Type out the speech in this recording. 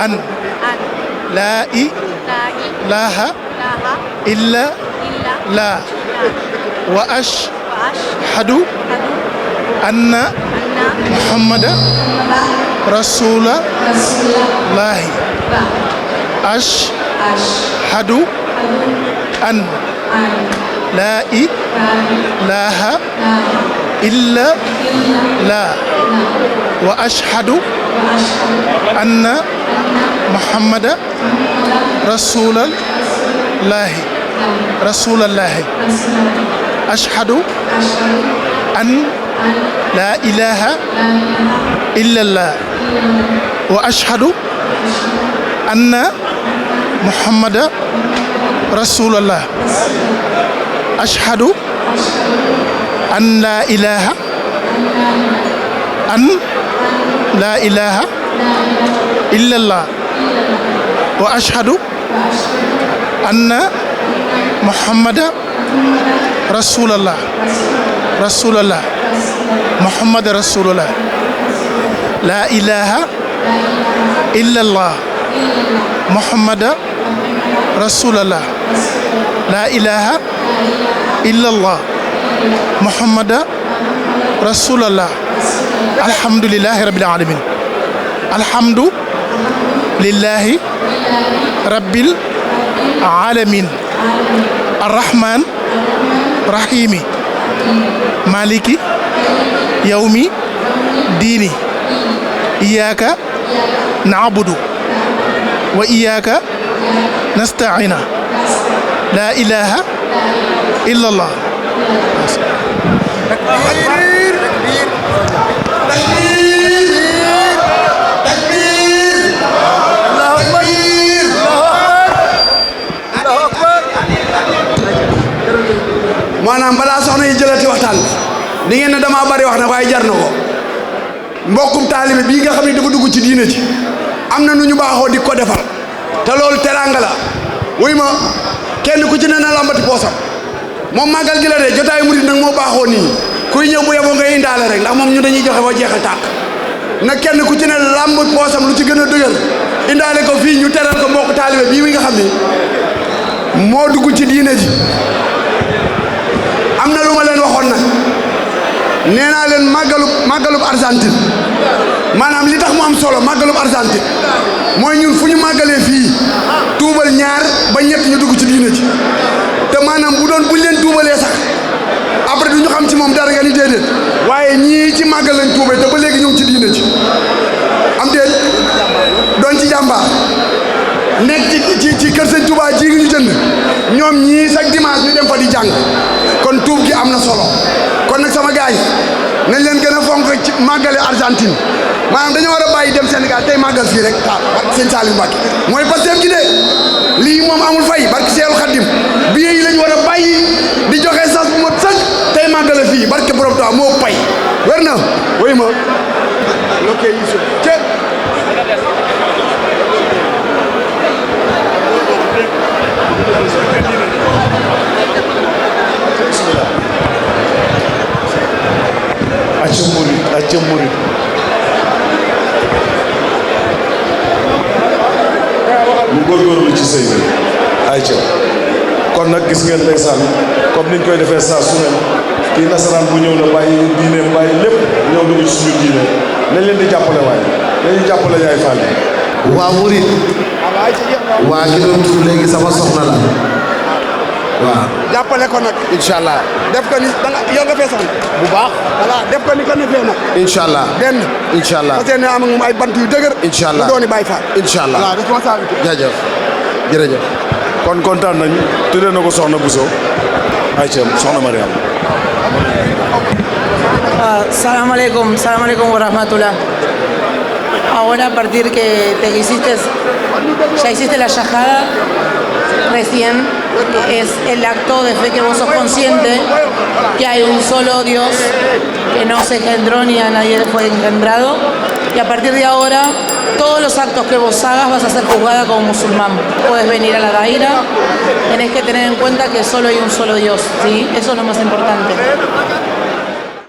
أن لا إله إلا لا وأشهد أن محمد رسول الله أشهد أن لا إله إلا لا وأشهد أن محمد رسول الله أشهد أن لا إله إلا الله وأشهد أن محمد رسول الله أشهد أن لا إله إلا الله وأشهد أن محمد رسول الله محمد رسول الله لا إله إلا الله محمد رسول الله لا إله إلا الله محمد رسول الله الحمد لله رب العالمين الحمد لله رب العالمين الرحمن الرحيم مالك يوم ديني إياك نعبد وإياك نستعين لا إله إلا الله تكبير maanaam balaa soxna yi jëlati waxtaan di ngeen ne damaa bari wax na waaye jar na ko mbokkum taalibe bii nga xam ne dafa dugg ci diine ci am na nu ñu baaxoo di ko defal te loolu teraanga la wuy ma kenn ku ci ne na lambati poosam moom màggal gi la de jotaay murid nag moo baaxoo nii kuy ñëw bu yeboo ngay indaale rek ndax moom ñu dañuy joxe ba jeexal tàkk nag kenn ku ci ne lamb poosam lu ci gën a dëgër indaale ko fii ñu teral ko mbokk taalibe bii mi nga xam ni moo dugg ci diine ji am na lu ma leen waxoon nag nee naa leen màggalub Argentine maanaam li tax mu am solo màggalub Argentine mooy ñun fu ñu màggalee fii tuubal ñaar ba ñett ñu dugg ci diine ji te maanaam bu doon buñ leen tuubalee sax après du ñu xam ci moom dara nga ni déedéet waaye ñii ci màggal lañ tuubee te ba léegi ñu ngi ci diine ji am déet doon ci jàmbaar nekk ci kër sëñ Touba ji ngi ñu jënd ñoom ñii chaque dimanche ñu dem fa di jàng kon tuub gi am na solo kon nag sama gaay nañ leen gën a fonk ci màggale Argentine maanaam dañoo war a bàyyi dem Sénégal tey màggal fii rek sëñ Saliou Mbacké mooy Pastef gi de lii moom amul fay barke Seexul Xaddim billet yi lañ war a bàyyi di joxe sas bu mot sëkk tey màggale fii barke borom Tuubaa moo pay wér na woy ma loke yi acca murid ñu góorgóorlu ci sëy bi ayca kon nag gis ngeen ndeysaan comme niñ koy defee saa su ne kii nasaraan bu ñëw na bàyyi diineem bàyyi lépp ñëw dugg ci suñu diine nañ leen di jàppale waaye nañu jàppale yaay Fall waa murid waa ki doon tudd léegi sama soxna la waaw jàppale ko nag incha allah def ko ni danga yow nga fee sant bu baax voilà def ko ni ko ne fee nag incha allah benn incha allah parce que ne am ak moom ay bant yu dëgër incha allah mu dooni Baay Faal incha allah voilà responsabilité jaajëf jërëjëf kon kontaan nañ tuddee na ko soxna Bousso ayca soxna Mariam Salamu alaikum wa rahmatullah. Ahora a partir que ya hiciste la yajada recién, es el acto de fe que vos sos consciente que hay un solo Dios, que no se engendró ni a nadie fue engendrado, y a partir de ahora todos los actos que vos hagas vas a ser juzgada como musulmán. Puedes venir a la daira, tenés que tener en cuenta que solo hay un solo Dios, ¿sí? Eso es lo más importante.